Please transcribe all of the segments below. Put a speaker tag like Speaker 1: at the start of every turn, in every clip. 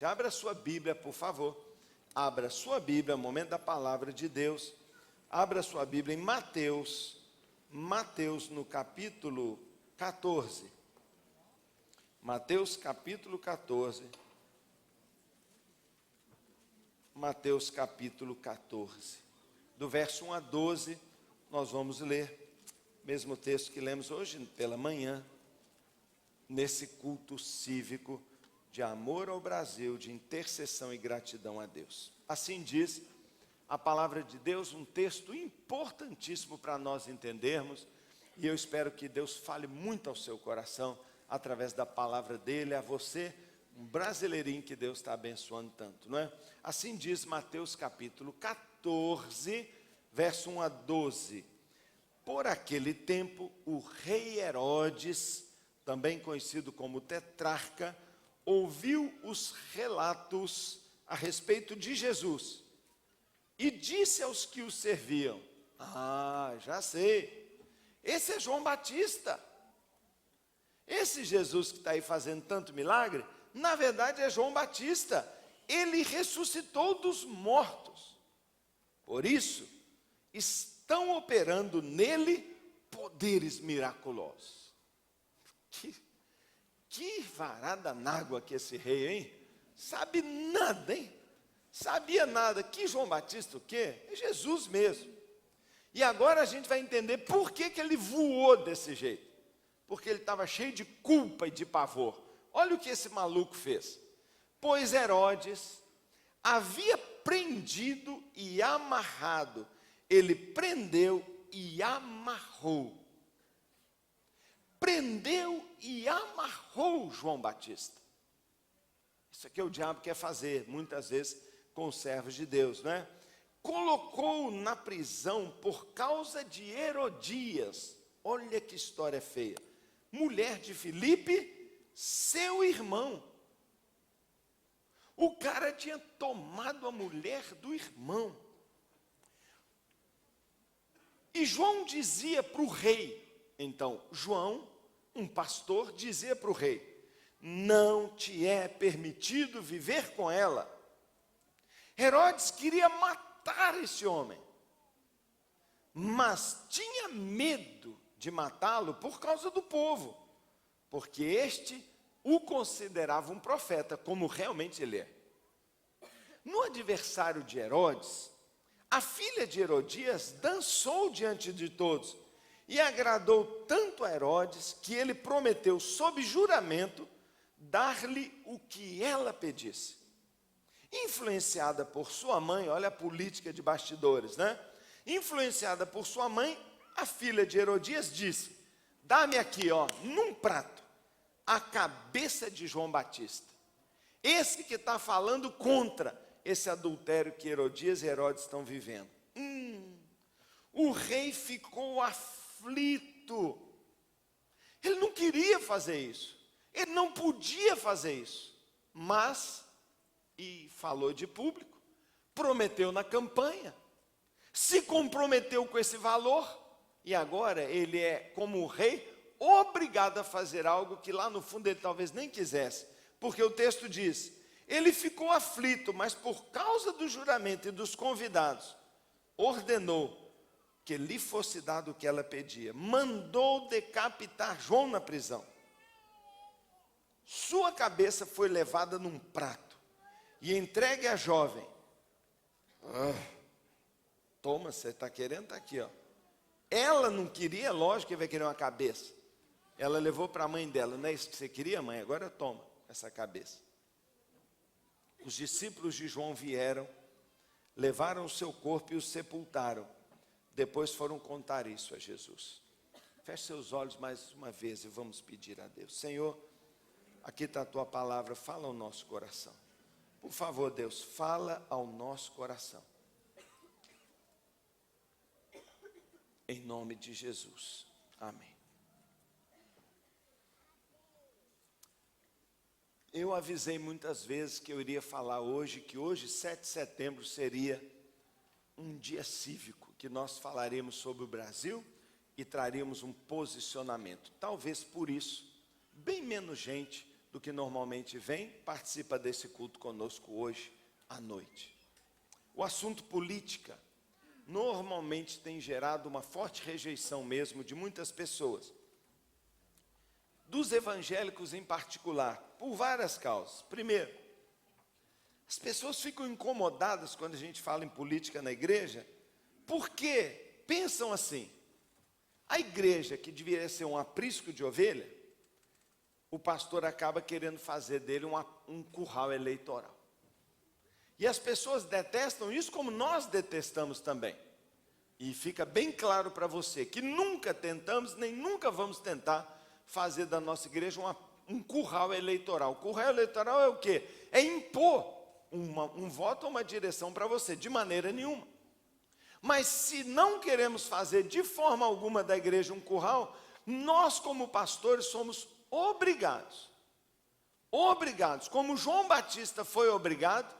Speaker 1: Abra sua Bíblia, por favor. Abra sua Bíblia, momento da palavra de Deus. Abra sua Bíblia em Mateus no capítulo 14. Mateus capítulo 14. Mateus capítulo 14. Do verso 1 a 12, nós vamos ler, mesmo texto que lemos hoje pela manhã, nesse culto cívico de amor ao Brasil, de intercessão e gratidão a Deus. Assim diz a palavra de Deus, um texto importantíssimo para nós entendermos, e eu espero que Deus fale muito ao seu coração, através da palavra dele, a você, um brasileirinho que Deus está abençoando tanto, não é? Assim diz Mateus capítulo 14, verso 1 a 12. Por aquele tempo, o rei Herodes, também conhecido como tetrarca, ouviu os relatos a respeito de Jesus e disse aos que o serviam: já sei, esse é João Batista. Esse Jesus que está aí fazendo tanto milagre, na verdade é João Batista. Ele ressuscitou dos mortos. Por isso, estão operando nele poderes miraculosos. Que varada nágua que esse rei, hein? Sabe nada, hein? Sabia nada. Que João Batista o quê? É Jesus mesmo. E agora a gente vai entender por que ele voou desse jeito. Porque ele estava cheio de culpa e de pavor. Olha o que esse maluco fez. Pois Herodes havia prendido e amarrado. Ele prendeu e amarrou. Prendeu e amarrou João Batista. Isso aqui é o diabo quer fazer, muitas vezes, com os servos de Deus, não é? Colocou-o na prisão por causa de Herodias. Olha que história feia. Mulher de Filipe, seu irmão. O cara tinha tomado a mulher do irmão. E João dizia para o rei, então, João, um pastor, dizia para o rei: não te é permitido viver com ela. Herodes queria matar esse homem, mas tinha medo de matá-lo por causa do povo, porque este o considerava um profeta, como realmente ele é. No aniversário de Herodes, a filha de Herodias dançou diante de todos, e agradou tanto a Herodes, que ele prometeu, sob juramento, dar-lhe o que ela pedisse. Influenciada por sua mãe, olha a política de bastidores, né? Influenciada por sua mãe, a filha de Herodias disse: dá-me aqui, num prato, a cabeça de João Batista. Esse que está falando contra esse adultério que Herodias e Herodes estão vivendo. O rei ficou aflito. Ele não queria fazer isso. Ele não podia fazer isso. Mas, e falou de público, prometeu na campanha, se comprometeu com esse valor, e agora ele é, como o rei, obrigado a fazer algo que lá no fundo ele talvez nem quisesse. Porque o texto diz, ele ficou aflito, mas por causa do juramento e dos convidados, ordenou que lhe fosse dado o que ela pedia. Mandou decapitar João na prisão. Sua cabeça foi levada num prato e entregue à jovem. Toma, você está querendo, está aqui, Ela não queria, lógico que vai querer uma cabeça. Ela levou para a mãe dela. Não é isso que você queria, mãe? Agora toma essa cabeça. Os discípulos de João vieram, levaram o seu corpo e o sepultaram. Depois foram contar isso a Jesus. Feche seus olhos mais uma vez e vamos pedir a Deus. Senhor, aqui está a tua palavra, fala ao nosso coração. Por favor, Deus, fala ao nosso coração. Em nome de Jesus. Amém. Eu avisei muitas vezes que eu iria falar hoje, que hoje, 7 de setembro, seria um dia cívico, que nós falaremos sobre o Brasil e traríamos um posicionamento. Talvez por isso, bem menos gente do que normalmente vem, participa desse culto conosco hoje à noite. O assunto política normalmente tem gerado uma forte rejeição mesmo de muitas pessoas, dos evangélicos em particular, por várias causas. Primeiro, as pessoas ficam incomodadas quando a gente fala em política na igreja, porque pensam assim: a igreja, que deveria ser um aprisco de ovelha, o pastor acaba querendo fazer dele um curral eleitoral. E as pessoas detestam isso como nós detestamos também. E fica bem claro para você que nunca tentamos, nem nunca vamos tentar fazer da nossa igreja um curral eleitoral. Curral eleitoral é o quê? É impor um voto ou uma direção para você, de maneira nenhuma. Mas se não queremos fazer de forma alguma da igreja um curral, nós como pastores somos obrigados, como João Batista foi obrigado,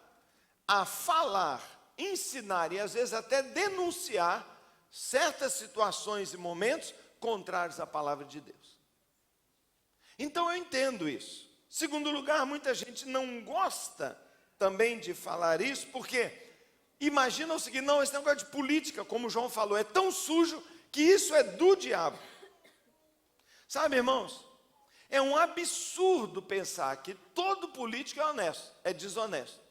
Speaker 1: a falar, ensinar e às vezes até denunciar certas situações e momentos contrários à palavra de Deus. Então eu entendo isso. Segundo lugar, muita gente não gosta também de falar isso, porque imagina o seguinte: não, esse negócio de política, como o João falou, é tão sujo que isso é do diabo. Sabe, irmãos, é um absurdo pensar que todo político é honesto, é desonesto.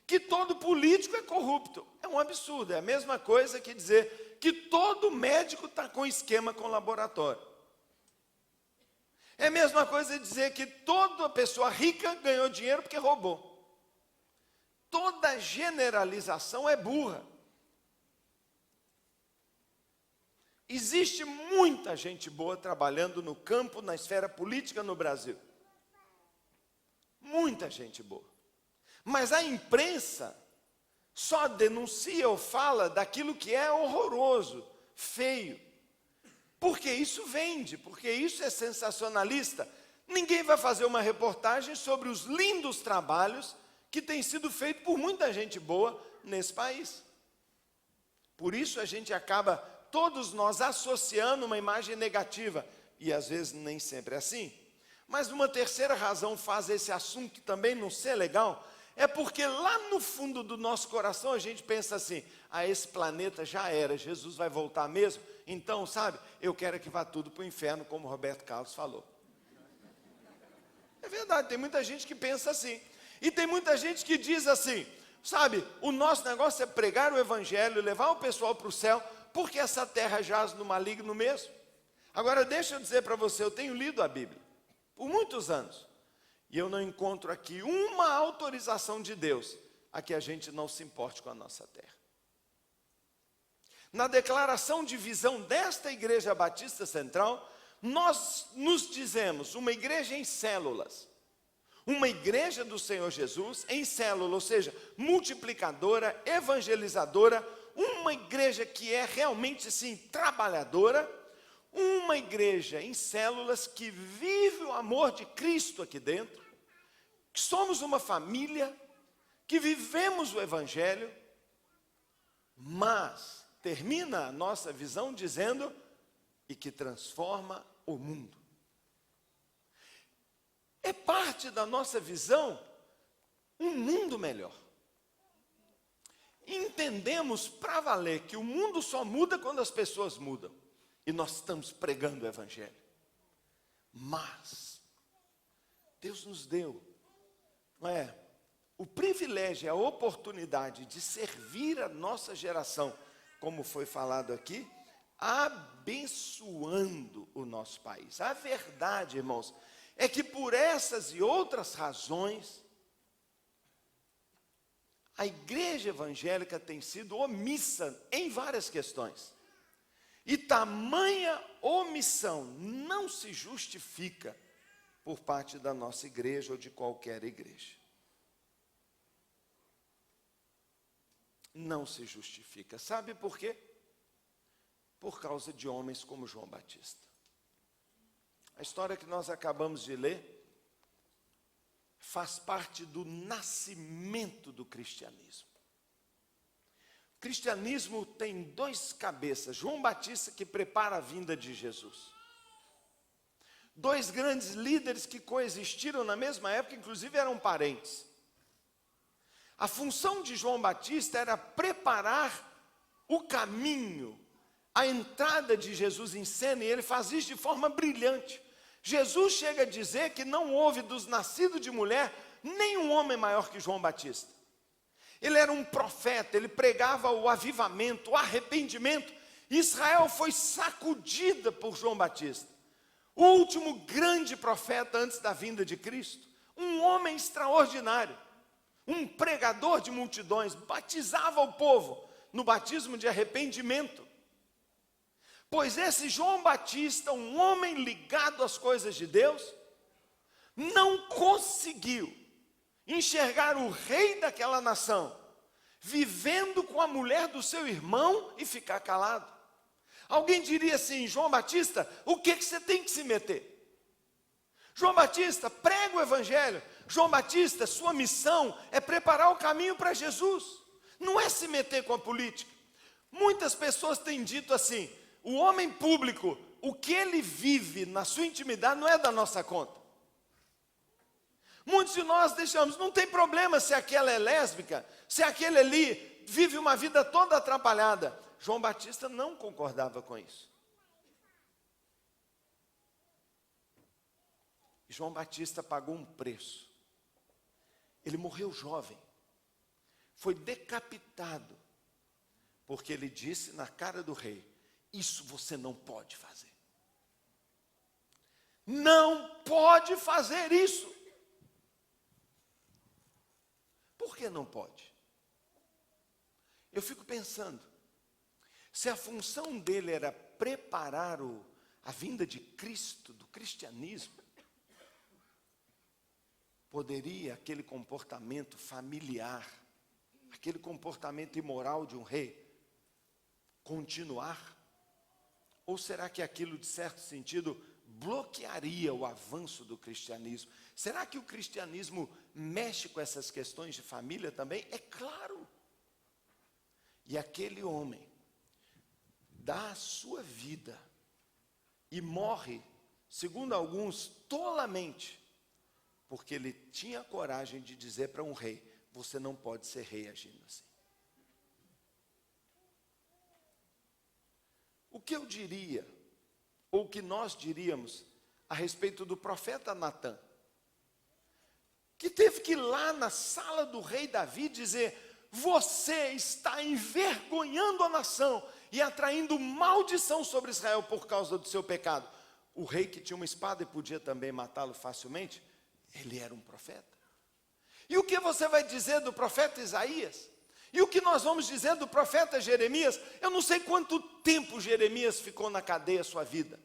Speaker 1: Que todo político é corrupto. É um absurdo, é a mesma coisa que dizer que todo médico está com esquema com laboratório. É a mesma coisa dizer que toda pessoa rica ganhou dinheiro porque roubou. Toda generalização é burra. Existe muita gente boa trabalhando no campo, na esfera política no Brasil. Muita gente boa. Mas a imprensa só denuncia ou fala daquilo que é horroroso, feio. Porque isso vende, porque isso é sensacionalista. Ninguém vai fazer uma reportagem sobre os lindos trabalhos que têm sido feitos por muita gente boa nesse país. Por isso a gente acaba, todos nós, associando uma imagem negativa, e às vezes nem sempre é assim. Mas uma terceira razão faz esse assunto também não ser legal, é porque lá no fundo do nosso coração a gente pensa assim: ah, esse planeta já era, Jesus vai voltar mesmo, então, sabe, eu quero que vá tudo para o inferno, como o Roberto Carlos falou. É verdade, tem muita gente que pensa assim. E tem muita gente que diz assim: sabe, o nosso negócio é pregar o evangelho, levar o pessoal para o céu, porque essa terra jaz no maligno mesmo. Agora deixa eu dizer para você, eu tenho lido a Bíblia por muitos anos, e eu não encontro aqui uma autorização de Deus a que a gente não se importe com a nossa terra. Na declaração de visão desta Igreja Batista Central, nós nos dizemos uma igreja em células, uma igreja do Senhor Jesus em célula, ou seja, multiplicadora, evangelizadora, uma igreja que é realmente, sim, trabalhadora, uma igreja em células que vive o amor de Cristo aqui dentro, que somos uma família, que vivemos o Evangelho, mas termina a nossa visão dizendo: e que transforma o mundo. É parte da nossa visão um mundo melhor. Entendemos para valer que o mundo só muda quando as pessoas mudam. E nós estamos pregando o Evangelho. Mas Deus nos deu, não é, o privilégio, a oportunidade de servir a nossa geração, como foi falado aqui, abençoando o nosso país. A verdade, irmãos, é que por essas e outras razões, a igreja evangélica tem sido omissa em várias questões. E tamanha omissão não se justifica por parte da nossa igreja ou de qualquer igreja. Não se justifica. Sabe por quê? Por causa de homens como João Batista. A história que nós acabamos de ler faz parte do nascimento do cristianismo. O cristianismo tem dois cabeças: João Batista, que prepara a vinda de Jesus. Dois grandes líderes que coexistiram na mesma época, inclusive eram parentes. A função de João Batista era preparar o caminho, a entrada de Jesus em cena, e ele faz isso de forma brilhante. Jesus chega a dizer que não houve dos nascidos de mulher nenhum homem maior que João Batista. Ele era um profeta, ele pregava o avivamento, o arrependimento. Israel foi sacudida por João Batista, o último grande profeta antes da vinda de Cristo, um homem extraordinário, um pregador de multidões, batizava o povo no batismo de arrependimento. Pois esse João Batista, um homem ligado às coisas de Deus, não conseguiu enxergar o rei daquela nação vivendo com a mulher do seu irmão e ficar calado. Alguém diria assim: João Batista, o que você tem que se meter? João Batista, prega o evangelho. João Batista, sua missão é preparar o caminho para Jesus, não é se meter com a política. Muitas pessoas têm dito assim: o homem público, o que ele vive na sua intimidade não é da nossa conta. Muitos de nós deixamos, não tem problema se aquela é lésbica, se aquele ali vive uma vida toda atrapalhada. João Batista não concordava com isso. João Batista pagou um preço. Ele morreu jovem, foi decapitado, porque ele disse na cara do rei: isso você não pode fazer. Não pode fazer isso. Por que não pode? Eu fico pensando, se a função dele era preparar a vinda de Cristo, do cristianismo, poderia aquele comportamento familiar, aquele comportamento imoral de um rei, continuar? Ou será que aquilo, de certo sentido, bloquearia o avanço do cristianismo? Será que o cristianismo mexe com essas questões de família também? É claro. E aquele homem dá a sua vida e morre, segundo alguns, tolamente, porque ele tinha coragem de dizer para um rei: você não pode ser rei agindo assim. O que eu diria, ou o que nós diríamos a respeito do profeta Natã, que teve que ir lá na sala do rei Davi dizer: você está envergonhando a nação e atraindo maldição sobre Israel por causa do seu pecado. O rei, que tinha uma espada e podia também matá-lo facilmente, ele era um profeta. E o que você vai dizer do profeta Isaías? E o que nós vamos dizer do profeta Jeremias? Eu não sei quanto tempo Jeremias ficou na cadeia sua vida.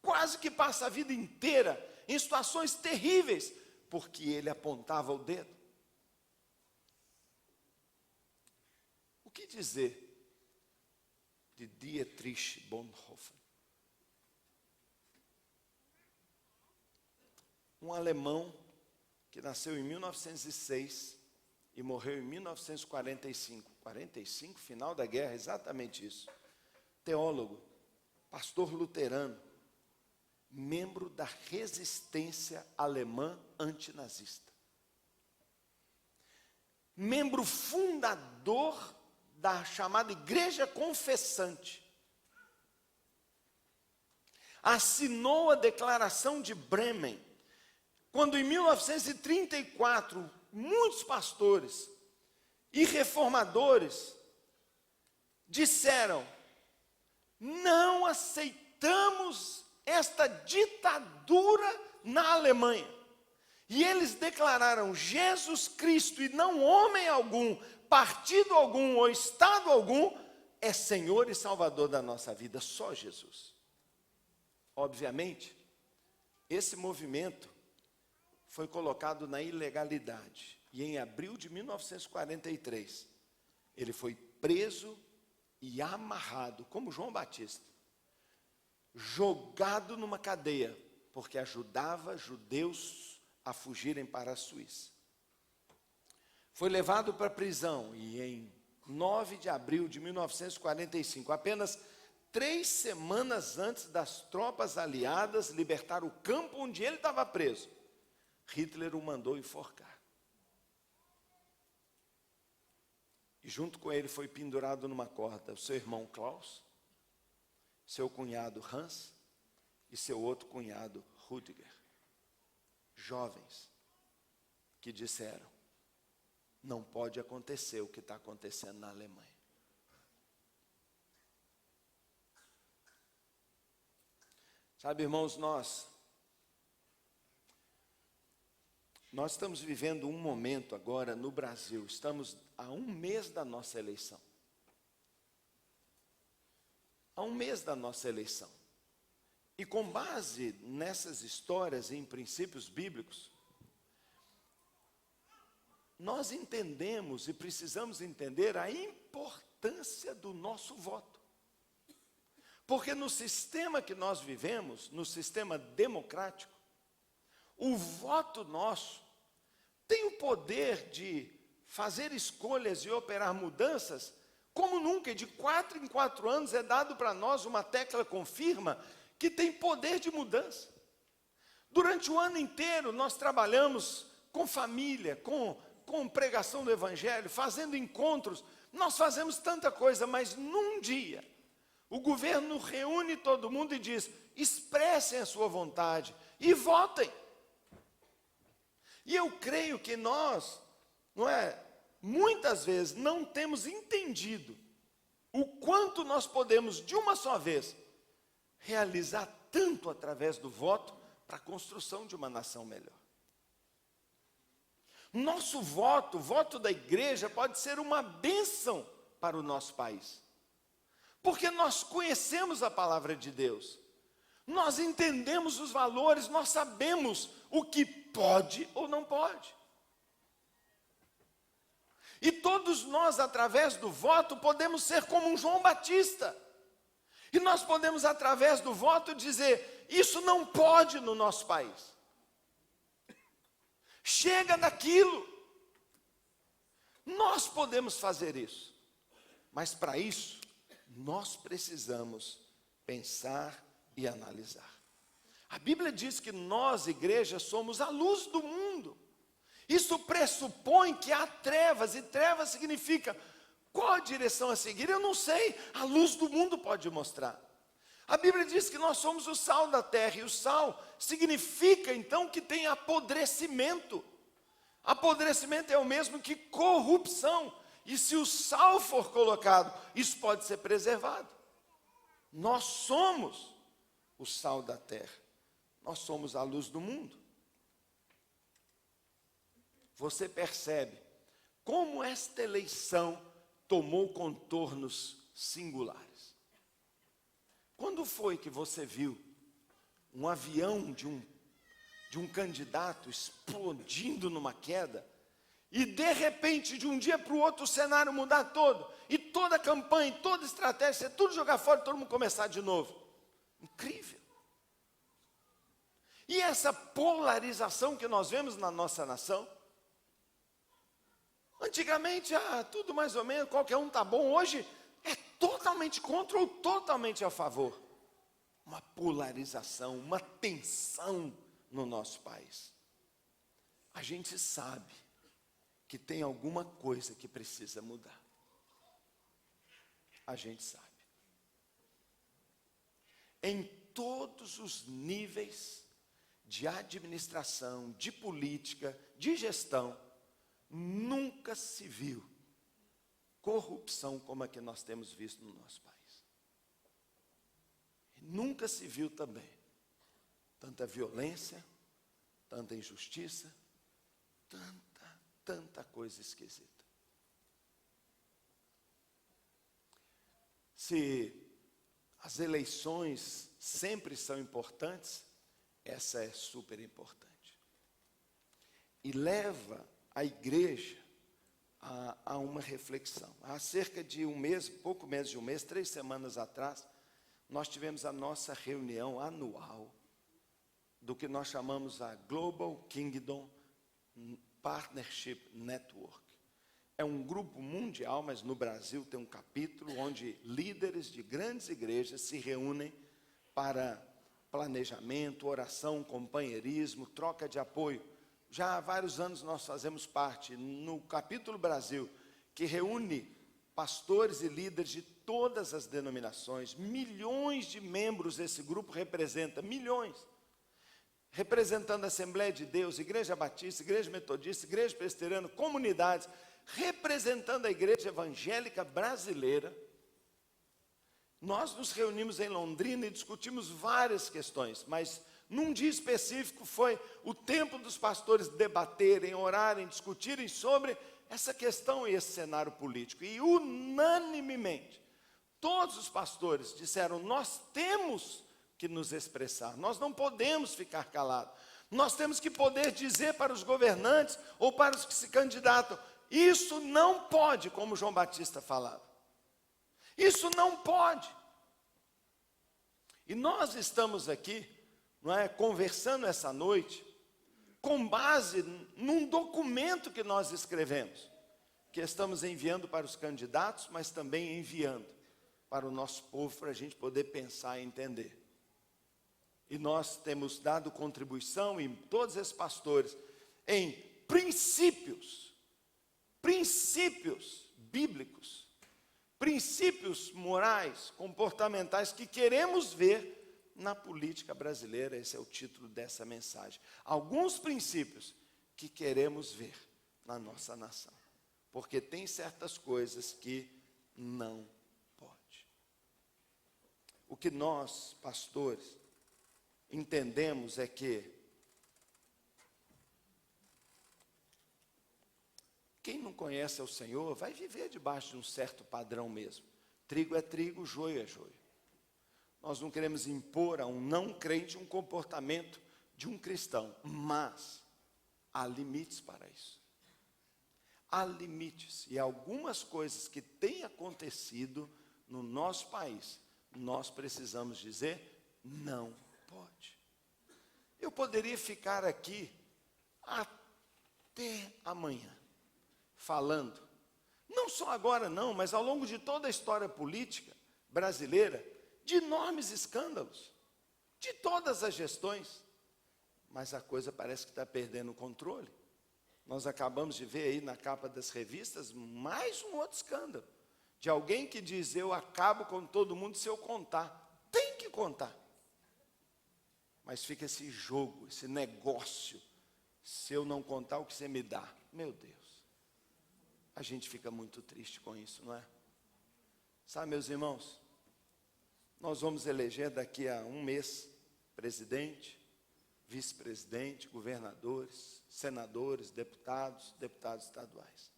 Speaker 1: Quase que passa a vida inteira em situações terríveis, porque ele apontava o dedo. O que dizer de Dietrich Bonhoeffer? Um alemão que nasceu em 1906 e morreu em 1945. 45, final da guerra, exatamente isso. Teólogo, pastor luterano, membro da resistência alemã antinazista. Membro fundador da chamada Igreja Confessante. Assinou a Declaração de Bremen, quando em 1934, muitos pastores e reformadores disseram: não aceitamos esta ditadura na Alemanha. E eles declararam: Jesus Cristo, e não homem algum, partido algum ou estado algum, é Senhor e Salvador da nossa vida, só Jesus. Obviamente, esse movimento foi colocado na ilegalidade. E em abril de 1943, ele foi preso e amarrado, como João Batista, jogado numa cadeia, porque ajudava judeus a fugirem para a Suíça. Foi levado para a prisão e em 9 de abril de 1945, apenas 3 semanas antes das tropas aliadas libertar o campo onde ele estava preso, Hitler o mandou enforcar. E junto com ele foi pendurado numa corda o seu irmão Klaus, seu cunhado Hans e seu outro cunhado Rüdiger. Jovens que disseram: não pode acontecer o que está acontecendo na Alemanha. Sabe, irmãos, nós estamos vivendo um momento agora no Brasil, estamos a 1 mês da nossa eleição. A 1 mês da nossa eleição. E com base nessas histórias e em princípios bíblicos, nós entendemos e precisamos entender a importância do nosso voto. Porque no sistema que nós vivemos, no sistema democrático, o voto nosso tem o poder de fazer escolhas e operar mudanças como nunca. De 4 em 4 anos é dado para nós uma tecla confirma que tem poder de mudança. Durante o ano inteiro nós trabalhamos com família, com pregação do Evangelho, fazendo encontros, nós fazemos tanta coisa, mas num dia, o governo reúne todo mundo e diz: expressem a sua vontade e votem. E eu creio que nós, muitas vezes não temos entendido o quanto nós podemos, de uma só vez, realizar tanto através do voto para a construção de uma nação melhor. Nosso voto, o voto da igreja, pode ser uma bênção para o nosso país. Porque nós conhecemos a palavra de Deus, nós entendemos os valores, nós sabemos o que pode ou não pode. E todos nós, através do voto, podemos ser como um João Batista. E nós podemos, através do voto, dizer: isso não pode no nosso país. Chega daquilo. Nós podemos fazer isso. Mas para isso, nós precisamos pensar e analisar. A Bíblia diz que nós, igreja, somos a luz do mundo. Isso pressupõe que há trevas, e trevas significa qual a direção a seguir? Eu não sei, a luz do mundo pode mostrar. A Bíblia diz que nós somos o sal da terra, e o sal significa então que tem apodrecimento. Apodrecimento é o mesmo que corrupção. E se o sal for colocado, isso pode ser preservado. Nós somos o sal da terra. Nós somos a luz do mundo. Você percebe como esta eleição tomou contornos singulares. Quando foi que você viu um avião de um candidato explodindo numa queda, e de repente, de um dia para o outro, o cenário mudar todo, e toda a campanha, toda a estratégia, tudo jogar fora e todo mundo começar de novo? Incrível. E essa polarização que nós vemos na nossa nação, antigamente, tudo mais ou menos, qualquer um está bom. Hoje é totalmente contra ou totalmente a favor. Uma polarização, uma tensão no nosso país. A gente sabe que tem alguma coisa que precisa mudar. A gente sabe. Em todos os níveis de administração, de política, de gestão, nunca se viu corrupção como a que nós temos visto no nosso país. E nunca se viu também tanta violência, tanta injustiça, tanta coisa esquisita. Se as eleições sempre são importantes, essa é super importante. E leva a igreja a uma reflexão. Há cerca de um mês, pouco menos de um mês, 3 semanas atrás, nós tivemos a nossa reunião anual do que nós chamamos a Global Kingdom Partnership Network. é um grupo mundial, mas no Brasil tem um capítulo onde líderes de grandes igrejas se reúnem para planejamento, oração, companheirismo, troca de apoio. Já há vários anos nós fazemos parte, no capítulo Brasil, que reúne pastores e líderes de todas as denominações. Milhões de membros esse grupo representa, milhões. Representando a Assembleia de Deus, Igreja Batista, Igreja Metodista, Igreja Presbiteriana, comunidades, representando a Igreja Evangélica Brasileira. Nós nos reunimos em Londrina e discutimos várias questões, mas num dia específico foi o tempo dos pastores debaterem, orarem, discutirem sobre essa questão e esse cenário político. E unanimemente, todos os pastores disseram: nós temos que nos expressar, nós não podemos ficar calados. Nós temos que poder dizer para os governantes ou para os que se candidatam: isso não pode, como João Batista falava. Isso não pode. E nós estamos aqui, não é, conversando essa noite, com base num documento que nós escrevemos, que estamos enviando para os candidatos, mas também enviando para o nosso povo, para a gente poder pensar e entender. E nós temos dado contribuição, em todos esses pastores, em princípios bíblicos, princípios morais, comportamentais, que queremos ver na política brasileira. Esse é o título dessa mensagem. Alguns princípios que queremos ver na nossa nação, porque tem certas coisas que não pode. O que nós, pastores, entendemos é que quem não conhece o Senhor vai viver debaixo de um certo padrão mesmo. Trigo é trigo, joio é joio. Nós não queremos impor a um não crente um comportamento de um cristão, mas há limites para isso. Há limites, e algumas coisas que têm acontecido no nosso país, nós precisamos dizer: não pode. Eu poderia ficar aqui até amanhã falando, não só agora não, mas ao longo de toda a história política brasileira, de enormes escândalos, de todas as gestões, mas a coisa parece que está perdendo o controle. Nós acabamos de ver aí na capa das revistas mais um outro escândalo, de alguém que diz: eu acabo com todo mundo se eu contar. Tem que contar. Mas fica esse jogo, esse negócio, se eu não contar o que você me dá. Meu Deus, a gente fica muito triste com isso, não é? Sabe, meus irmãos, nós vamos eleger daqui a um mês presidente, vice-presidente, governadores, senadores, deputados estaduais.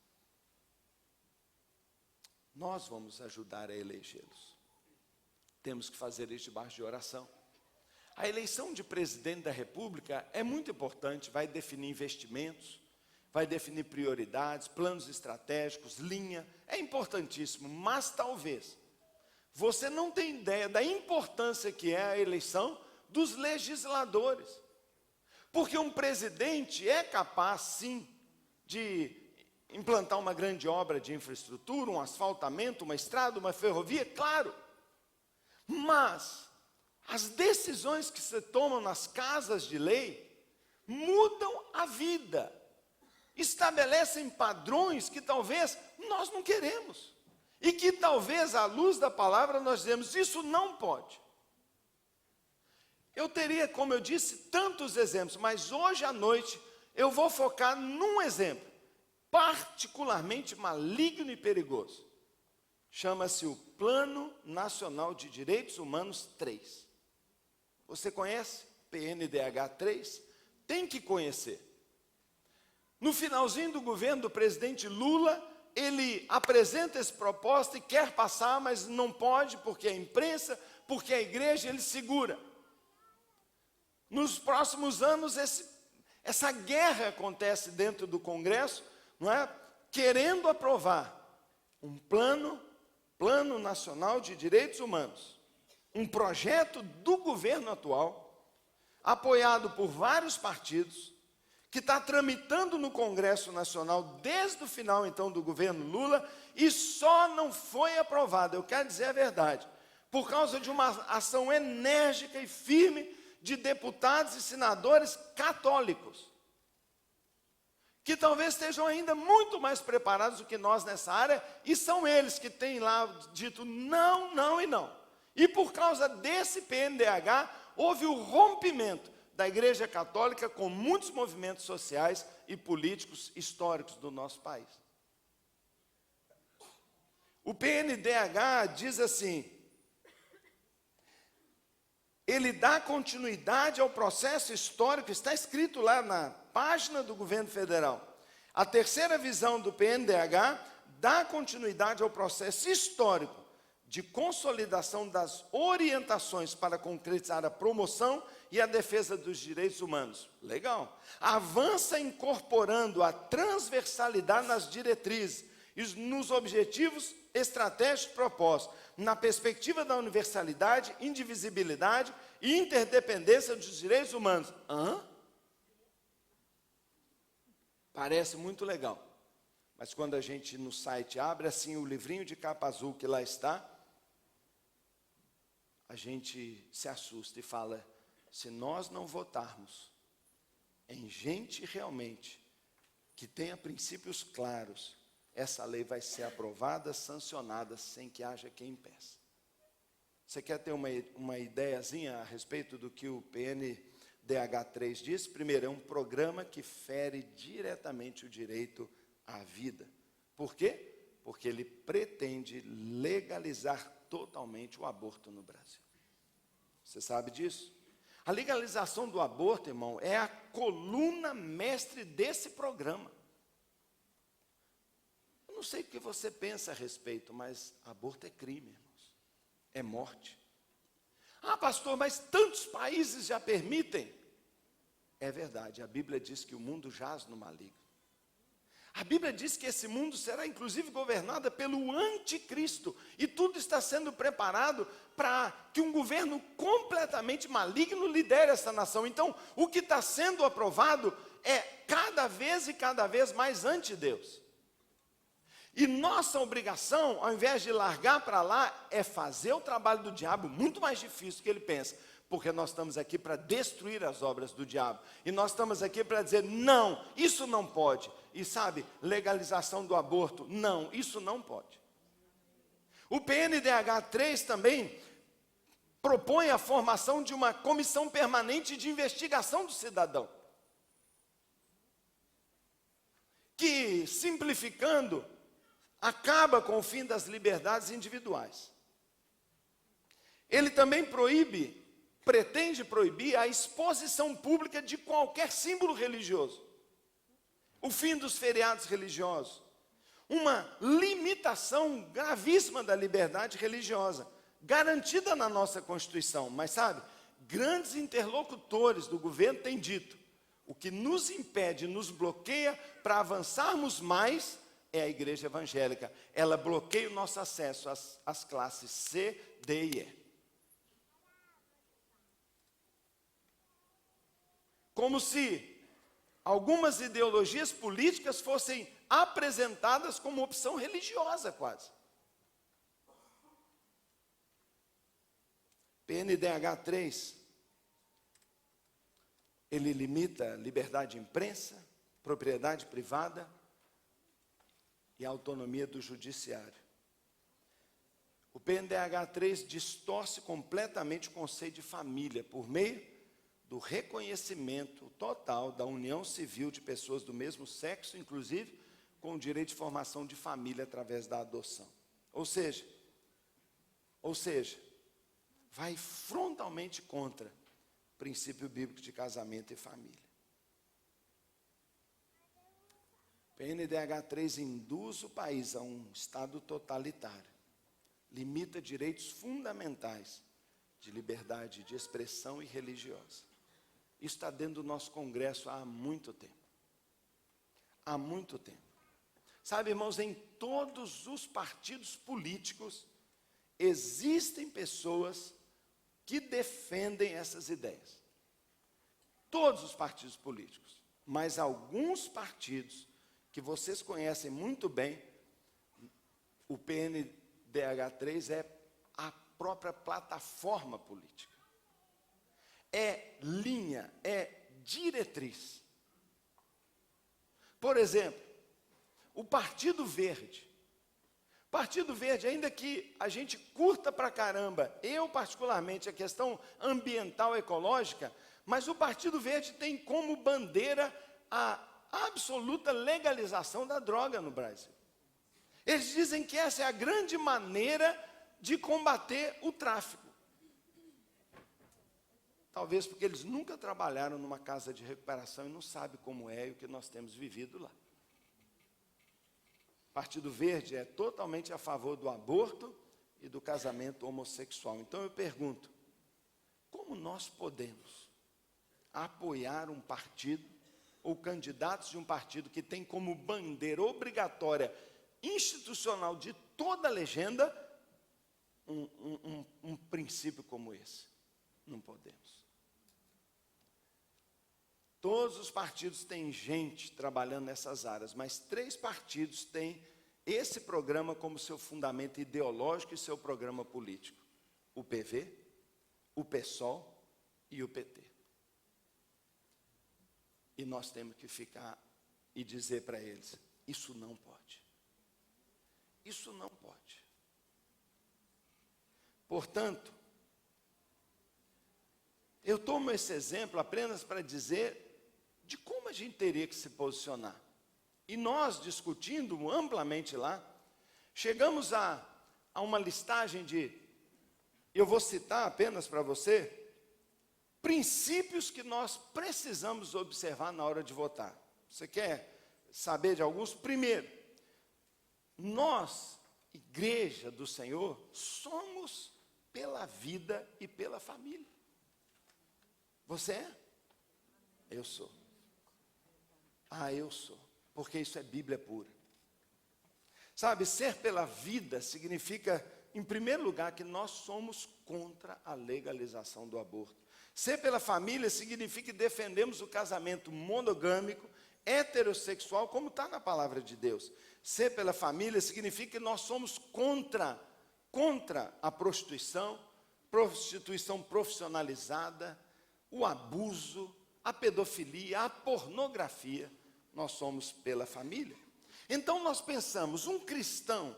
Speaker 1: Nós vamos ajudar a elegê-los. Temos que fazer isso debaixo de oração. A eleição de presidente da República é muito importante, vai definir investimentos, vai definir prioridades, planos estratégicos, linha, é importantíssimo, mas talvez você não tenha ideia da importância que é a eleição dos legisladores. Porque um presidente é capaz, sim, de implantar uma grande obra de infraestrutura, um asfaltamento, uma estrada, uma ferrovia, claro. Mas as decisões que se tomam nas casas de lei mudam a vida, estabelecem padrões que talvez nós não queremos, e que talvez à luz da palavra nós dizemos: isso não pode. Eu teria, como eu disse, tantos exemplos, mas hoje à noite eu vou focar num exemplo particularmente maligno e perigoso. Chama-se o Plano Nacional de Direitos Humanos 3. Você conhece? PNDH 3? Tem que conhecer. No finalzinho do governo do presidente Lula, ele apresenta essa proposta e quer passar, mas não pode, porque a imprensa, porque a igreja, ele segura. Nos próximos anos, essa guerra acontece dentro do Congresso, não é? Querendo aprovar um plano nacional de direitos humanos, um projeto do governo atual, apoiado por vários partidos, que está tramitando no Congresso Nacional desde o final, então, do governo Lula, e só não foi aprovado, eu quero dizer a verdade, por causa de uma ação enérgica e firme de deputados e senadores católicos, que talvez estejam ainda muito mais preparados do que nós nessa área, e são eles que têm lá dito não, não e não. E por causa desse PNDH, houve o rompimento da Igreja Católica com muitos movimentos sociais e políticos históricos do nosso país. O PNDH diz assim: ele dá continuidade ao processo histórico, está escrito lá na página do governo federal. A terceira visão do PNDH dá continuidade ao processo histórico de consolidação das orientações para concretizar a promoção e a defesa dos direitos humanos. Legal. Avança incorporando a transversalidade nas diretrizes e nos objetivos estratégicos propostos, na perspectiva da universalidade, indivisibilidade e interdependência dos direitos humanos. Parece muito legal, mas quando a gente no site abre assim o livrinho de capa azul que lá está, a gente se assusta e fala: se nós não votarmos em gente realmente que tenha princípios claros, essa lei vai ser aprovada, sancionada, sem que haja quem impeça. Você quer ter uma ideiazinha a respeito do que o PNDH3 diz? Primeiro, é um programa que fere diretamente o direito à vida. Por quê? Porque ele pretende legalizar totalmente o aborto no Brasil. Você sabe disso? A legalização do aborto, irmão, é a coluna mestre desse programa. Eu não sei o que você pensa a respeito, mas aborto é crime, irmãos. É morte. Ah, pastor, mas tantos países já permitem. É verdade, a Bíblia diz que o mundo jaz no maligno. A Bíblia diz que esse mundo será inclusive governado pelo anticristo. E tudo está sendo preparado para que um governo completamente maligno lidere essa nação. Então, o que está sendo aprovado é cada vez mais anti-Deus. E nossa obrigação, ao invés de largar para lá, é fazer o trabalho do diabo muito mais difícil do que ele pensa. Porque nós estamos aqui para destruir as obras do diabo. E nós estamos aqui para dizer: não, isso não pode. E sabe, legalização do aborto, não, isso não pode. O PNDH 3 também propõe a formação de uma comissão permanente de investigação do cidadão. Que, simplificando, acaba com o fim das liberdades individuais. Ele também pretende proibir a exposição pública de qualquer símbolo religioso, o fim dos feriados religiosos, uma limitação gravíssima da liberdade religiosa, garantida na nossa Constituição. Mas sabe, grandes interlocutores do governo têm dito: o que nos impede, nos bloqueia para avançarmos mais é a igreja evangélica. Ela bloqueia o nosso acesso às classes C, D e E. Como se algumas ideologias políticas fossem apresentadas como opção religiosa, quase. PNDH 3, ele limita a liberdade de imprensa, propriedade privada e a autonomia do judiciário. O PNDH 3 distorce completamente o conceito de família por meio do reconhecimento total da união civil de pessoas do mesmo sexo, inclusive com o direito de formação de família através da adoção. Ou seja, vai frontalmente contra o princípio bíblico de casamento e família. PNDH 3 induz o país a um estado totalitário, limita direitos fundamentais de liberdade de expressão e religiosa. Isso está dentro do nosso Congresso há muito tempo. Há muito tempo. Sabe, irmãos, em todos os partidos políticos, existem pessoas que defendem essas ideias. Todos os partidos políticos. mas alguns partidos que vocês conhecem muito bem, o PNDH3 é a própria plataforma política. É linha, é diretriz. Por exemplo, o Partido Verde. Partido Verde, ainda que a gente curta pra caramba, eu particularmente, a questão ambiental, ecológica, mas o Partido Verde tem como bandeira a absoluta legalização da droga no Brasil. Eles dizem que essa é a grande maneira de combater o tráfico. Talvez porque eles nunca trabalharam numa casa de recuperação e não sabem como é e o que nós temos vivido lá. O Partido Verde é totalmente a favor do aborto e do casamento homossexual. Então eu pergunto, como nós podemos apoiar um partido ou candidatos de um partido que tem como bandeira obrigatória institucional de toda a legenda um princípio como esse? Não podemos. Todos os partidos têm gente trabalhando nessas áreas, mas 3 partidos têm esse programa como seu fundamento ideológico e seu programa político: o PV, o PSOL e o PT. E nós temos que ficar e dizer para eles, isso não pode. Isso não pode. Portanto, eu tomo esse exemplo apenas para dizer de como a gente teria que se posicionar. E nós, discutindo amplamente lá, chegamos a uma listagem de, eu vou citar apenas para você, princípios que nós precisamos observar na hora de votar. Você quer saber de alguns? Primeiro, nós, Igreja do Senhor, somos pela vida e pela família. Você é? Eu sou. Eu sou. Porque isso é Bíblia pura. Sabe, ser pela vida significa, em primeiro lugar, que nós somos contra a legalização do aborto. Ser pela família significa que defendemos o casamento monogâmico, heterossexual, como está na palavra de Deus. Ser pela família significa que nós somos contra a prostituição profissionalizada, o abuso, a pedofilia, a pornografia. Nós somos pela família. Então nós pensamos, um cristão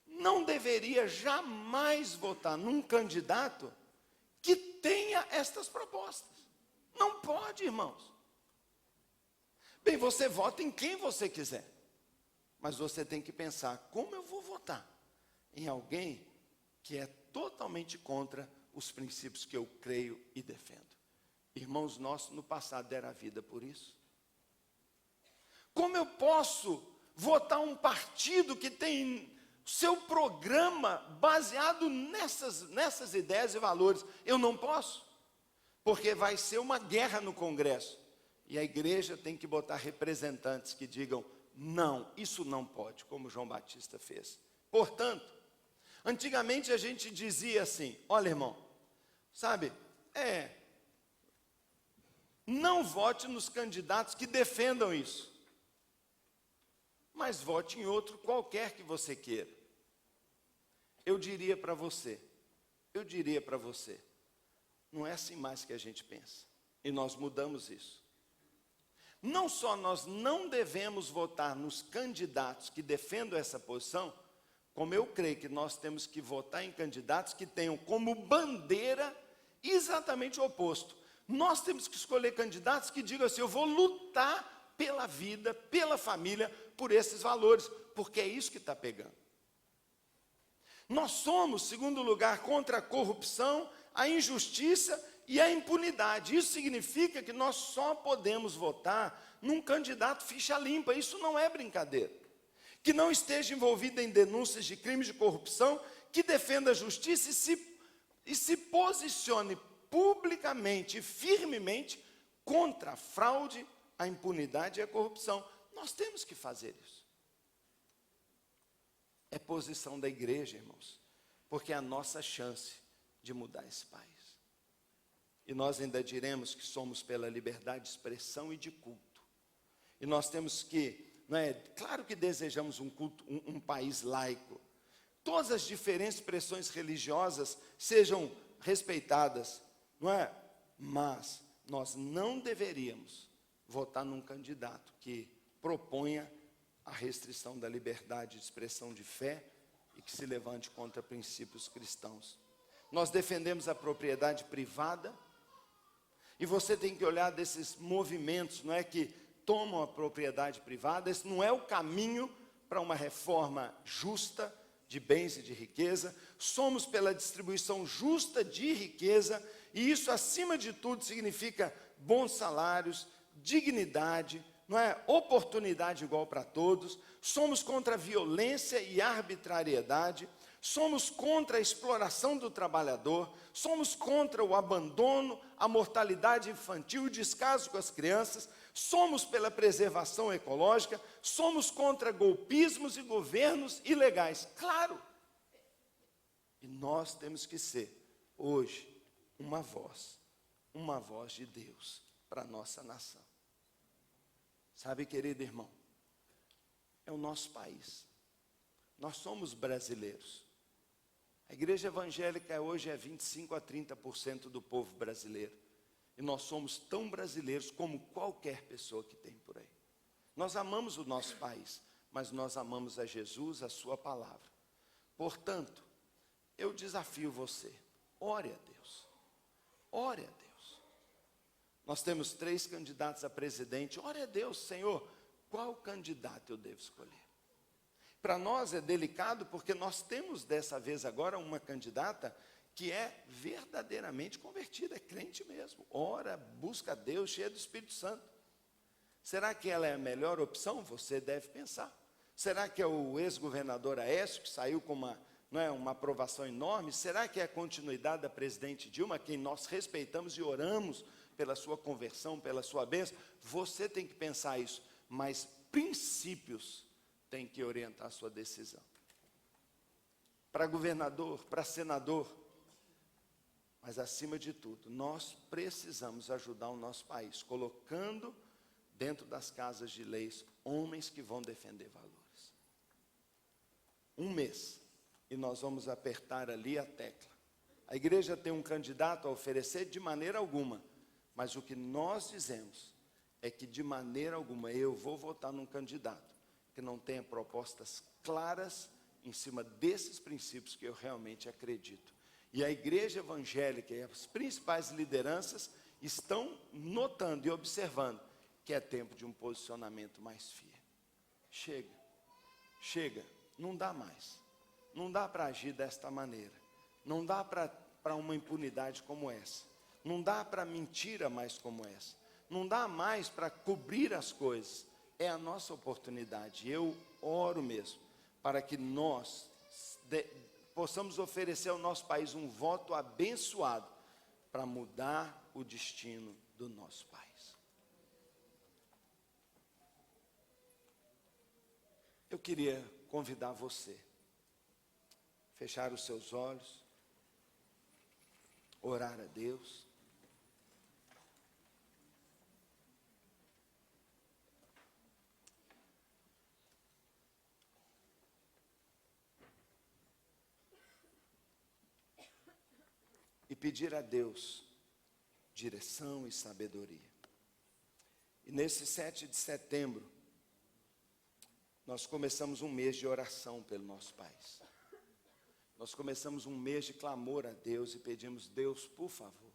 Speaker 1: não deveria jamais votar num candidato que tenha estas propostas. Não pode, irmãos. Bem, você vota em quem você quiser, mas você tem que pensar, como eu vou votar em alguém que é totalmente contra os princípios que eu creio e defendo? Irmãos nossos no passado deram a vida por isso. Como eu posso votar um partido que tem seu programa baseado nessas ideias e valores? Eu não posso, porque vai ser uma guerra no Congresso. E a igreja tem que botar representantes que digam, não, isso não pode, como João Batista fez. Portanto, antigamente a gente dizia assim, olha irmão, sabe, não vote nos candidatos que defendam isso, mas vote em outro qualquer que você queira. Eu diria para você, não é assim mais que a gente pensa, e nós mudamos isso. Não só nós não devemos votar nos candidatos que defendam essa posição, como eu creio que nós temos que votar em candidatos que tenham como bandeira exatamente o oposto. Nós temos que escolher candidatos que digam assim, eu vou lutar pela vida, pela família, por esses valores, porque é isso que está pegando. Nós somos, segundo lugar, contra a corrupção, a injustiça e a impunidade. Isso significa que nós só podemos votar num candidato ficha limpa. Isso não é brincadeira. Que não esteja envolvido em denúncias de crimes de corrupção, que defenda a justiça e se posicione publicamente e firmemente contra a fraude, a impunidade e a corrupção. Nós temos que fazer isso. É posição da igreja, irmãos, porque é a nossa chance de mudar esse país. E nós ainda diremos que somos pela liberdade de expressão e de culto. E nós temos que, não é? Claro que desejamos um culto, um país laico. Todas as diferentes expressões religiosas sejam respeitadas, não é? Mas nós não deveríamos votar num candidato que proponha a restrição da liberdade de expressão de fé e que se levante contra princípios cristãos. Nós defendemos a propriedade privada, e você tem que olhar desses movimentos, não é, que tomam a propriedade privada. Esse não é o caminho para uma reforma justa de bens e de riqueza. Somos pela distribuição justa de riqueza, e isso, acima de tudo, significa bons salários, dignidade, não é? Oportunidade igual para todos. Somos contra a violência e arbitrariedade. Somos contra a exploração do trabalhador. Somos contra o abandono, a mortalidade infantil, o descaso com as crianças. Somos pela preservação ecológica. Somos contra golpismos e governos ilegais. Claro! E nós temos que ser, hoje, uma voz de Deus para a nossa nação. Sabe, querido irmão, é o nosso país. Nós somos brasileiros. A igreja evangélica hoje é 25% a 30% do povo brasileiro. E nós somos tão brasileiros como qualquer pessoa que tem por aí. Nós amamos o nosso país, mas nós amamos a Jesus, a sua palavra. Portanto, eu desafio você, ore a Deus. Ore a Deus. Nós temos 3 candidatos a presidente. Ore a Deus, Senhor, qual candidato eu devo escolher? Para nós é delicado, porque nós temos dessa vez agora uma candidata que é verdadeiramente convertida, é crente mesmo. Ora, busca a Deus, cheia do Espírito Santo. Será que ela é a melhor opção? Você deve pensar. Será que é o ex-governador Aécio, que saiu com uma aprovação enorme? Será que é a continuidade da presidente Dilma, quem nós respeitamos e oramos pela sua conversão, pela sua bênção? Você tem que pensar isso, mas princípios têm que orientar a sua decisão. Para governador, para senador, mas acima de tudo, nós precisamos ajudar o nosso país, colocando dentro das casas de leis homens que vão defender valores. 1 mês, e nós vamos apertar ali a tecla. A igreja tem um candidato a oferecer? De maneira alguma. Mas o que nós dizemos é que de maneira alguma eu vou votar num candidato que não tenha propostas claras em cima desses princípios que eu realmente acredito. E a igreja evangélica e as principais lideranças estão notando e observando que é tempo de um posicionamento mais firme. Chega, não dá mais. Não dá para agir desta maneira. Não dá para uma impunidade como essa. Não dá para mentira mais como essa. Não dá mais para cobrir as coisas. É a nossa oportunidade. Eu oro mesmo para que nós possamos oferecer ao nosso país um voto abençoado para mudar o destino do nosso país. Eu queria convidar você a fechar os seus olhos, orar a Deus. E pedir a Deus direção e sabedoria. E nesse 7 de setembro, nós começamos um mês de oração pelo nosso país. Nós começamos um mês de clamor a Deus e pedimos: Deus, por favor,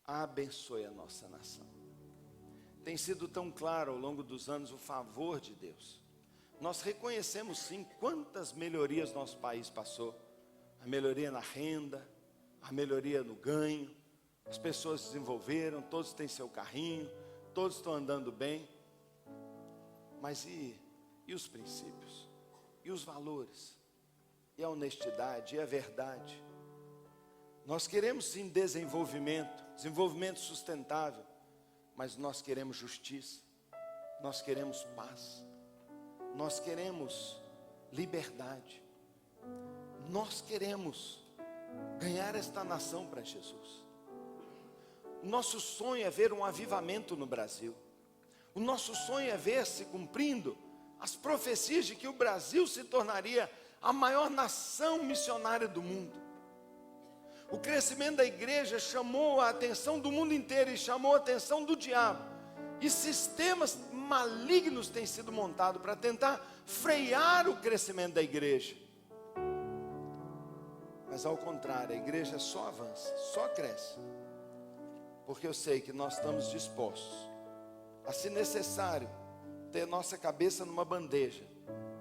Speaker 1: abençoe a nossa nação. Tem sido tão claro ao longo dos anos o favor de Deus. Nós reconhecemos sim quantas melhorias nosso país passou. A melhoria na renda, a melhoria no ganho, as pessoas se desenvolveram, todos têm seu carrinho, todos estão andando bem. Mas e os princípios? E os valores? E a honestidade? E a verdade? Nós queremos sim desenvolvimento sustentável, mas nós queremos justiça, nós queremos paz, nós queremos liberdade, nós queremos ganhar esta nação para Jesus. O nosso sonho é ver um avivamento no Brasil. O nosso sonho é ver se cumprindo as profecias de que o Brasil se tornaria a maior nação missionária do mundo. O crescimento da igreja chamou a atenção do mundo inteiro e chamou a atenção do diabo. E sistemas malignos têm sido montados para tentar frear o crescimento da igreja. Mas ao contrário, a igreja só avança, só cresce. Porque eu sei que nós estamos dispostos a, se necessário, ter nossa cabeça numa bandeja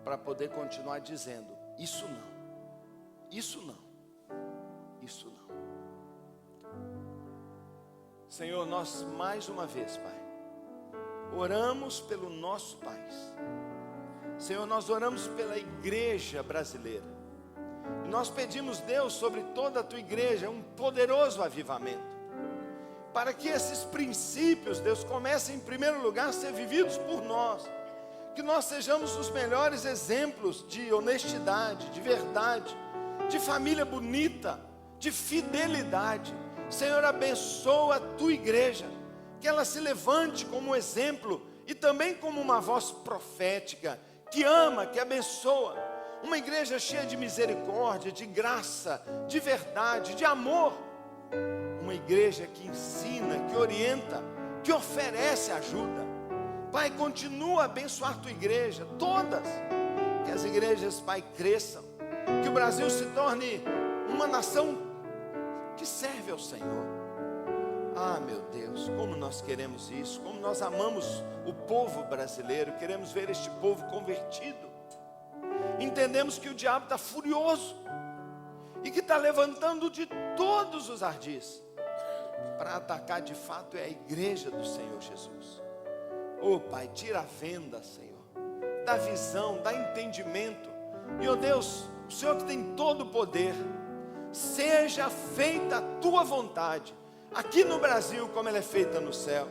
Speaker 1: para poder continuar dizendo: isso não, isso não, isso não. Senhor, nós mais uma vez, Pai, oramos pelo nosso país. Senhor, nós oramos pela igreja brasileira. E nós pedimos, Deus, sobre toda a tua igreja, um poderoso avivamento. Para que esses princípios, Deus, comecem em primeiro lugar a ser vividos por nós. Que nós sejamos os melhores exemplos de honestidade, de verdade, de família bonita, de fidelidade. Senhor, abençoa a tua igreja, que ela se levante como um exemplo e também como uma voz profética, que ama, que abençoa. Uma igreja cheia de misericórdia, de graça, de verdade, de amor. Uma igreja que ensina, que orienta, que oferece ajuda. Pai, continua a abençoar tua igreja, todas. Que as igrejas, Pai, cresçam. Que o Brasil se torne uma nação que serve ao Senhor. Ah, meu Deus, como nós queremos isso. Como nós amamos o povo brasileiro. Queremos ver este povo convertido. Entendemos que o diabo está furioso. E que está levantando de todos os ardis para atacar de fato é a igreja do Senhor Jesus. Oh Pai, tira a venda, Senhor, dá visão, dá entendimento. E oh Deus, o Senhor que tem todo o poder, seja feita a tua vontade, aqui no Brasil como ela é feita no céu.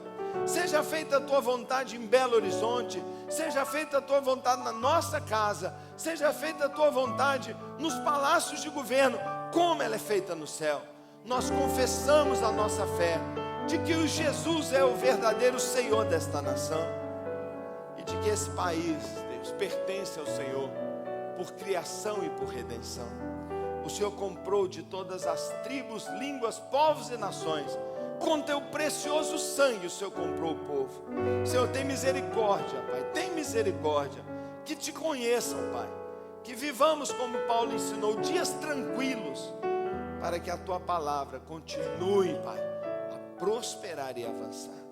Speaker 1: Seja feita a tua vontade em Belo Horizonte, seja feita a tua vontade na nossa casa, seja feita a tua vontade nos palácios de governo, como ela é feita no céu. Nós confessamos a nossa fé de que o Jesus é o verdadeiro Senhor desta nação e de que esse país, Deus, pertence ao Senhor por criação e por redenção. O Senhor comprou de todas as tribos, línguas, povos e nações. Com teu precioso sangue o Senhor comprou o povo. Senhor, tem misericórdia, Pai, tem misericórdia. Que te conheçam, Pai, que vivamos como Paulo ensinou, dias tranquilos, para que a tua palavra continue, Pai, a prosperar e avançar.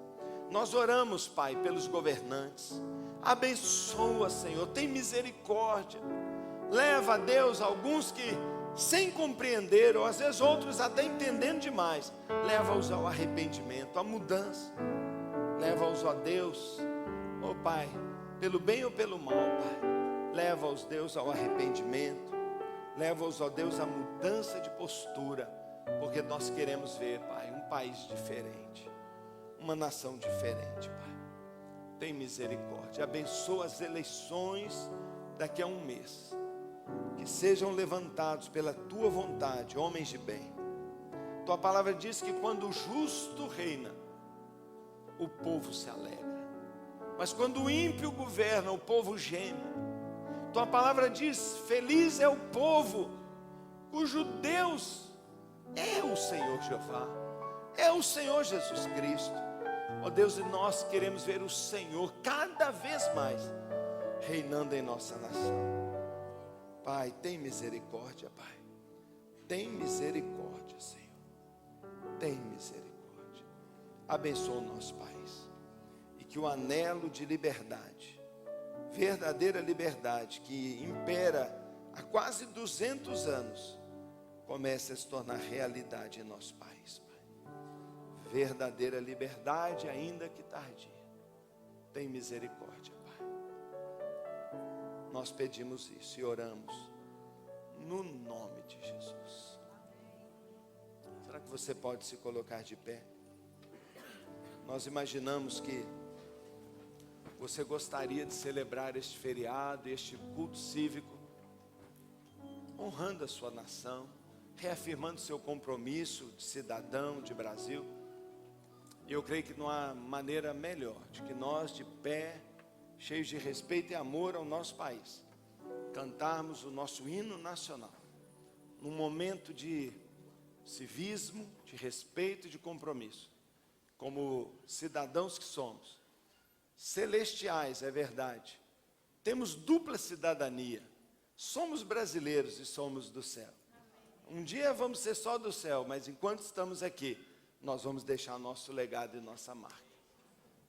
Speaker 1: Nós oramos, Pai, pelos governantes. Abençoa, Senhor, tem misericórdia. Leva a Deus alguns que sem compreender, ou às vezes outros até entendendo demais, leva-os ao arrependimento, à mudança. Leva-os a Deus, oh Pai, pelo bem ou pelo mal, Pai. Leva-os, Deus, ao arrependimento. Leva-os, ó Deus, à mudança de postura, porque nós queremos ver, Pai, um país diferente, uma nação diferente, Pai. Tem misericórdia, abençoa as eleições daqui a um mês. Que sejam levantados pela tua vontade, homens de bem. Tua palavra diz que quando o justo reina, o povo se alegra. Mas quando o ímpio governa, o povo geme. Tua palavra diz: feliz é o povo cujo Deus é o Senhor Jeová, é o Senhor Jesus Cristo. Ó Deus, e nós queremos ver o Senhor cada vez mais reinando em nossa nação. Pai, tem misericórdia, Pai. Tem misericórdia, Senhor. Tem misericórdia. Abençoa o nosso país. E que o anelo de liberdade, verdadeira liberdade, que impera há quase 200 anos, comece a se tornar realidade em nosso país, Pai. Verdadeira liberdade, ainda que tardia. Tem misericórdia, Pai. Nós pedimos isso e oramos no nome de Jesus. Será que você pode se colocar de pé? Nós imaginamos que você gostaria de celebrar este feriado, este culto cívico, honrando a sua nação, reafirmando seu compromisso de cidadão de Brasil. E eu creio que não há maneira melhor de que nós, de pé, cheios de respeito e amor ao nosso país, cantarmos o nosso hino nacional, num momento de civismo, de respeito e de compromisso, como cidadãos que somos, celestiais, é verdade, temos dupla cidadania, somos brasileiros e somos do céu. Um dia vamos ser só do céu, mas enquanto estamos aqui, nós vamos deixar nosso legado e nossa marca.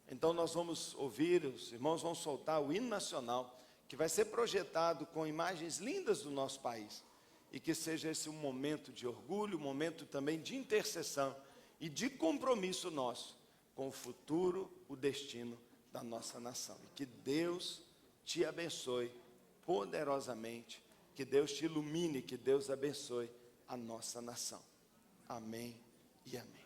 Speaker 1: Então nós vamos ouvir, os irmãos vão soltar o hino nacional, que vai ser projetado com imagens lindas do nosso país, e que seja esse um momento de orgulho, um momento também de intercessão e de compromisso nosso com o futuro, o destino da nossa nação. E que Deus te abençoe poderosamente, que Deus te ilumine, que Deus abençoe a nossa nação. Amém e amém.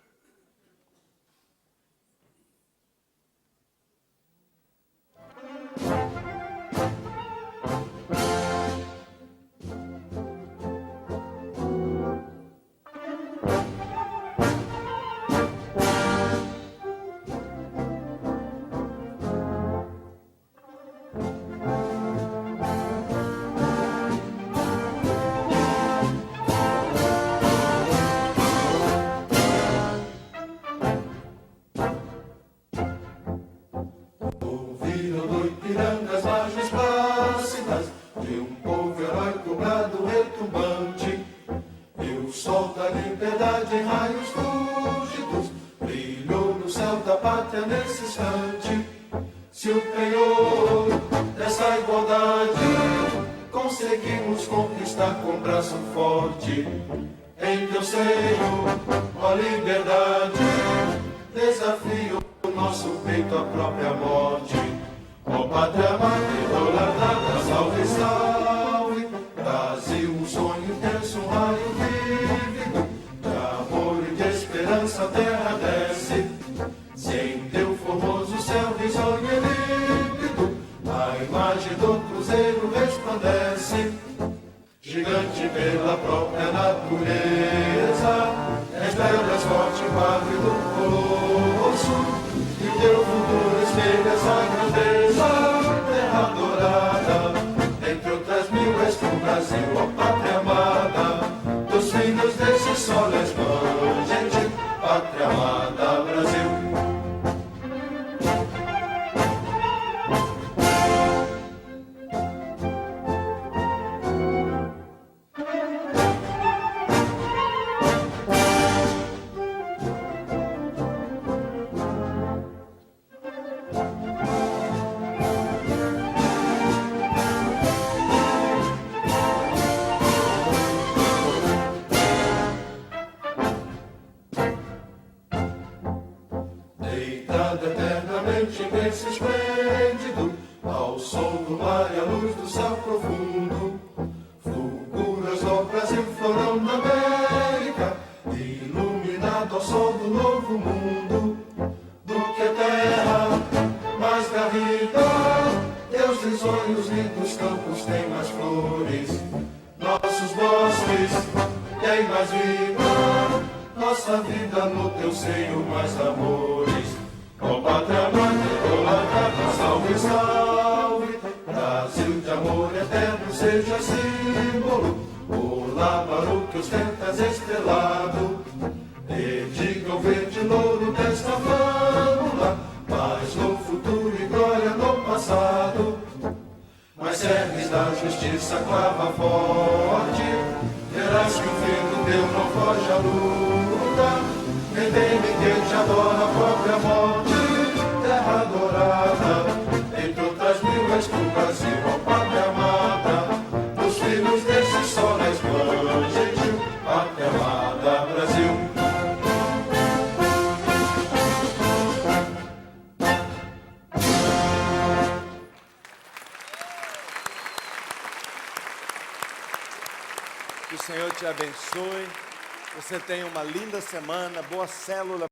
Speaker 2: Nesse instante, se o penhor dessa igualdade conseguimos conquistar com braço forte, em teu seio, ó liberdade, desafio o nosso peito à própria morte. Ó pátria amada, idolatrada, salve, salve, Brasil, um sonho intenso, um raio vívido, de amor e de esperança a terra desce. Se em teu formoso céu risonho e límpido a imagem do cruzeiro resplandece, gigante pela própria natureza, esperas forte quadro do colosso, e o teu futuro espelha essa grandeza, terra dourada, entre outras mil és tu Brasil, ó pátria amada, dos filhos desse sol és mãe, gente, pátria amada, Brasil. Imenso esplêndido, ao sol do mar e à luz do céu profundo, fulguras do Brasil, florão da América, iluminado ao sol do novo mundo, do que a terra mais garrida, teus risonhos lindos campos têm mais flores, nossos bosques têm mais vida, nossa vida no teu seio mais amores. Ó pátria amada, idolatrada, salve, salve, Brasil de amor eterno seja símbolo, olá para o que ostentas estrelado, dedica o verde louro desta flâmula, paz no futuro e glória no passado, mas serves da justiça clava forte, verás que o filho teu não foge à luta, quem tem ninguém te adora a própria morte, terra dourada, entre outras mil és tu Brasil, ó pátria amada, dos filhos desse sol és mãe, gentil, pátria amada, Brasil.
Speaker 1: Que o Senhor te abençoe. Você tenha uma linda semana, boa célula.